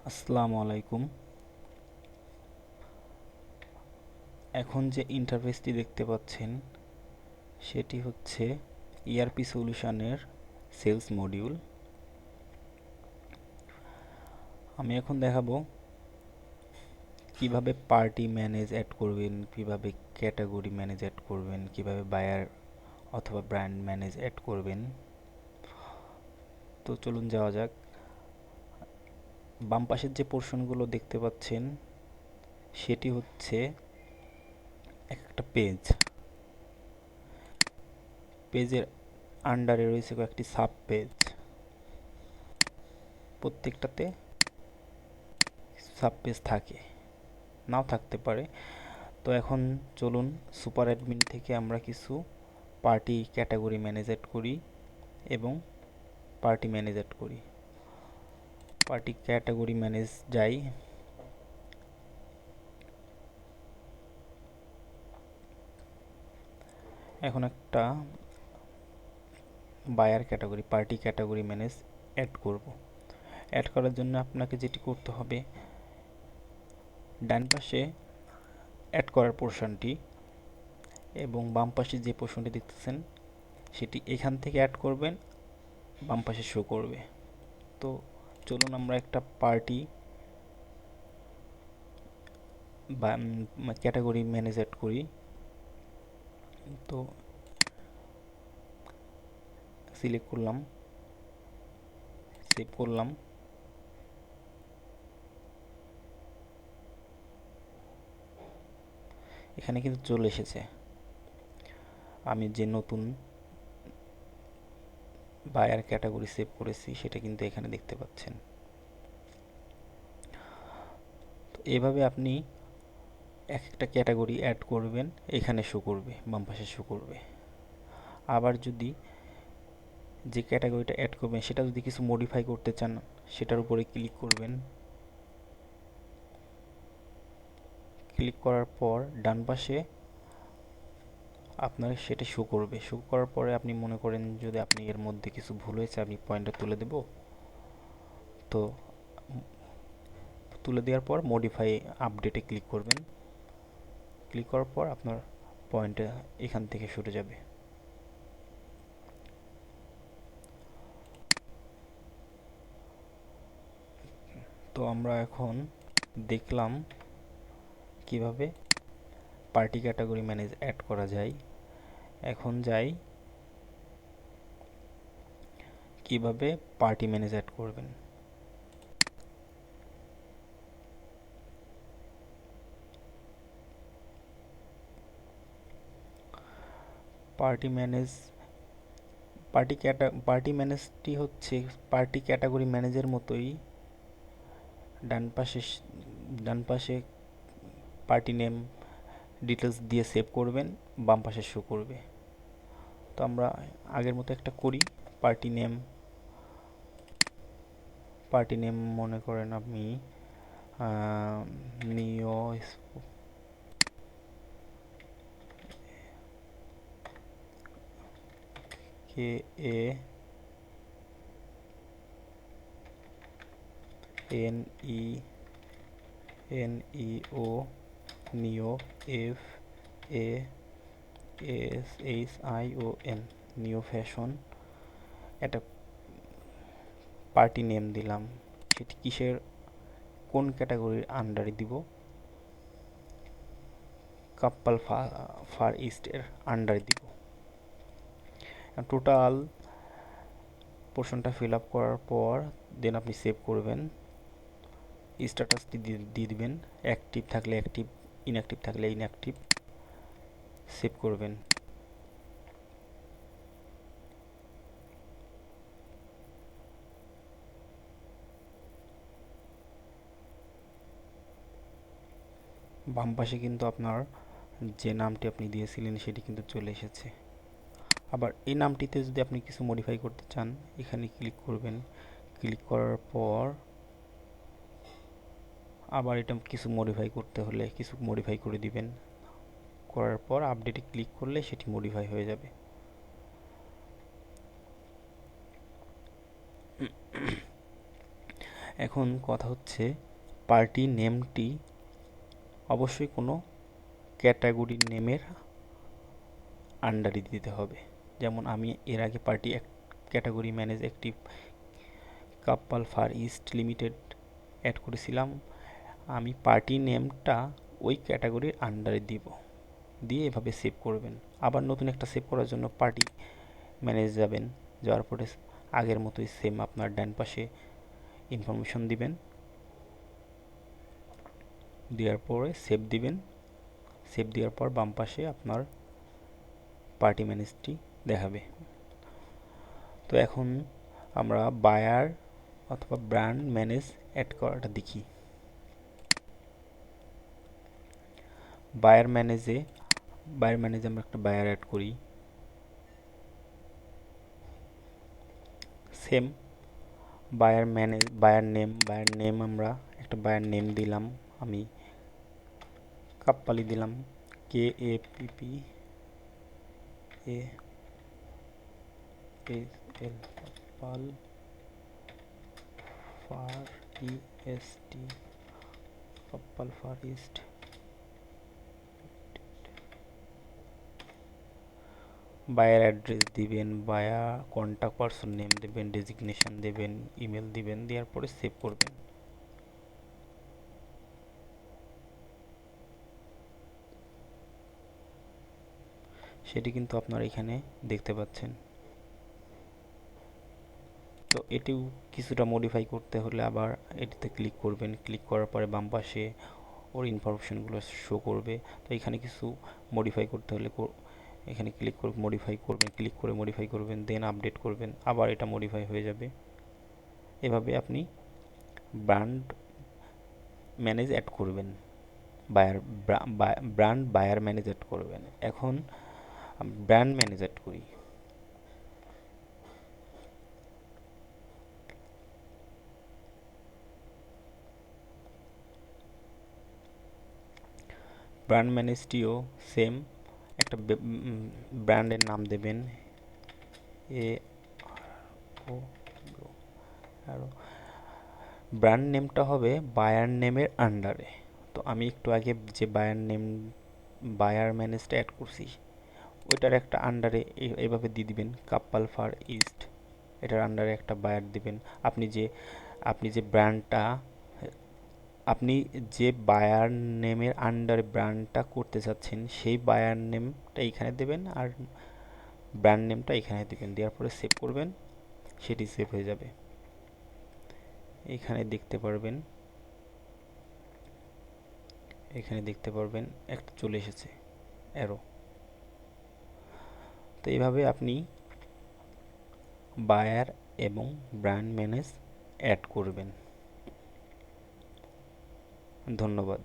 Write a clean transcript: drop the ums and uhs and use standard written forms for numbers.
আসসালামু আলাইকুম। এখন যে ইন্টারফেসটি দেখতে পাচ্ছেন সেটি হচ্ছে ইআরপি সলিউশনের সেলস মডিউল। আমি এখন দেখাবো কিভাবে পার্টি ম্যানেজ অ্যাড করবেন, কিভাবে ক্যাটাগরি ম্যানেজ অ্যাড করবেন, কিভাবে বায়ার অথবা ব্র্যান্ড ম্যানেজ অ্যাড করবেন। তো চলুন যাওয়া যাক। বাম পাশের যে পোর্শনগুলো দেখতে পাচ্ছেন সেটি হচ্ছে একটা পেজের আন্ডারে রয়েছে কয়েকটি সাব পেজ, প্রত্যেকটাতে সাব পেজ থাকে, নাও থাকতে পারে। তো এখন চলুন সুপার অ্যাডমিন থেকে আমরা কিছু পার্টি ক্যাটাগরি ম্যানেজ অ্যাড করি এবং পার্টি ম্যানেজ অ্যাড করি। পার্টি ক্যাটাগরি ম্যানেজ যাই। এখন একটা buyer category party category manage add করব। অ্যাড করার জন্য আপনাকে যেটি করতে হবে, ডান পাশে অ্যাড করার পোর্শনটি এবং বাম পাশে যে পোর্শনটি দেখতেছেন সেটি এখান থেকে অ্যাড করবেন, বাম পাশে শো করবে। তো চলুন আমরা একটা পার্টি বা ক্যাটাগরি ম্যানেজ অ্যাড করি। তো সিলেক্ট করলাম, সেভ করলাম। এখানে কিন্তু চলে এসেছে। আমি যে নতুন বায়ার ক্যাটাগরি সেভ করেছি সেটা কিন্তু এখানে দেখতে পাচ্ছেন। তো এভাবে আপনি এক একটা ক্যাটাগরি অ্যাড করবেন, এখানে শো করবে, বাম পাশে শো করবে। আবার যদি যে ক্যাটাগরিটা অ্যাড করবেন সেটা যদি কিছু মডিফাই করতে চান, সেটার উপরে ক্লিক করবেন। ক্লিক করার পর ডান পাশে আপনার সেটা শো করবে। শো করার পরে আপনি মনে করেন যদি আপনি এর মধ্যে কিছু ভুল হয়েছে, আপনি পয়েন্টটা তুলে দেব। তো তুলে দেওয়ার পর মডিফাই আপডেটে ক্লিক করবেন। ক্লিক করার পর আপনার পয়েন্টটা এখান থেকে সরে যাবে। তো আমরা এখন দেখলাম কিভাবে পার্টি ক্যাটাগরি ম্যানেজ অ্যাড করা যায়। এখন যাই কিভাবে পার্টি ম্যানেজ অ্যাড করবেন। পার্টি ম্যানেজ পার্টি ম্যানেজটি হচ্ছে পার্টি ক্যাটাগরি ম্যানেজের মতোই। ডান পাশে ডান পাশে পার্টি নেম ডিটেলস দিয়ে সেভ করবেন, বাম পাশে শো করবে। তো আমরা আগের মতো একটা করি। পার্টি নেম মনে করেন আপনি নিও কে A N E O neo F A S H I O N neo fashion একটা পার্টি নেম দিলাম। সেটি কিসের কোন ক্যাটাগরির আন্ডারে দিব? কাপ্পাল ফার ইস্টের আন্ডারে দিব। টোটাল পোর্শনটা ফিল আপ করার পর দেন আপনি সেভ করবেন। স্ট্যাটাসটি দিয়ে দিবেন, অ্যাক্টিভ থাকলে অ্যাক্টিভ, ইনঅ্যাক্টিভ থাকলে ইনঅ্যাক্টিভ। সেভ করবেন। বাম পাশে কিন্তু আপনার যে নামটি আপনি দিয়েছিলেন সেটি কিন্তু চলে এসেছে। আবার এই নামটিতে যদি আপনি কিছু মডিফাই করতে চান, এখানে ক্লিক করবেন। ক্লিক করার পর আবার এটা কিছু মডিফাই করতে হলে কিছু মডিফাই করে দিবেন। করার পর আপডেটে ক্লিক করলে সেটি মডিফাই হয়ে যাবে। এখন কথা হচ্ছে পার্টি নেমটি অবশ্যই কোনো ক্যাটাগরি নেমের আন্ডারে দিতে হবে। যেমন আমি এর আগে party category manage active Kappal far east limited add করেছিলাম, আমি পার্টি নেমটা ওই ক্যাটাগরির আন্ডারে দিব, দিয়ে এভাবে সেভ করবেন। আবার নতুন একটা সেভ করার জন্য পার্টি ম্যানেজ যাবেন, যাওয়ার পরে আগের মতোই সেম আপনার ডান পাশে ইনফরমেশন দিবেন, দেওয়ার পরে সেভ দিবেন। সেভ দেওয়ার পর বাম পাশে আপনার পার্টি ম্যানেজটি দেখাবে। তো এখন আমরা বায়ার অথবা ব্র্যান্ড ম্যানেজ অ্যাড করাটা দেখি। বায়ার ম্যানেজে আমরা একটা বায়ার অ্যাড করি, সেম বায়ার নেম আমরা একটা বায়ার নেম দিলাম, আমি কাপ্পালি দিলাম, KAPPAL Kappal far east, Kappal far east. Buyer address দিবেন, বায়ার কন্ট্যাক্ট পারসন নেম দেবেন, ডেজিগনেশন দেবেন, ইমেল দিবেন, দেওয়ার পরে সেভ করবেন। সেটি কিন্তু আপনারা এখানে দেখতে পাচ্ছেন। তো এটিও কিছুটা মডিফাই করতে হলে আবার এটিতে ক্লিক করবেন, ক্লিক করার পরে বাম পাশে ওর ইনফরমেশনগুলো শো করবে। তো এখানে কিছু মডিফাই করতে হলে এখানে ক্লিক করে মডিফাই করবেন, ক্লিক করে মডিফাই করবেন, দেন আপডেট করবেন, আবার এটা মডিফাই হয়ে যাবে। এভাবে আপনি ব্র্যান্ড ম্যানেজ অ্যাড করবেন, ব্র্যান্ড বায়ার ম্যানেজ অ্যাড করবেন। এখন ব্র্যান্ড ম্যানেজ অ্যাড করি। ব্র্যান্ড ম্যানেজটিও সেম, একটা ব্র্যান্ডের নাম দেবেন, ও আরও ব্র্যান্ড নেমটা হবে বায়ার নেমের আন্ডারে। তো আমি একটু আগে যে বায়ার ম্যানেজটা অ্যাড করছি ওইটার একটা আন্ডারে এভাবে দিয়ে দিবেন, কাপ্পাল ফার ইস্ট, এটার আন্ডারে একটা বায়ার দিবেন। আপনি যে ব্র্যান্ডটা আপনি যে বায়ার নেমের আন্ডারে ব্র্যান্ডটা করতে চাচ্ছেন সেই বায়ার নেমটা এখানে দেবেন, আর ব্র্যান্ড নেমটা এখানে দেবেন, দেওয়ার পরে সেভ করবেন, সেটি সেভ হয়ে যাবে। এখানে দেখতে পারবেন একটা চলে এসেছে অ্যারো। তো এইভাবে আপনি বায়ার এবং ব্র্যান্ড ম্যানেজ অ্যাড করবেন। ধন্যবাদ।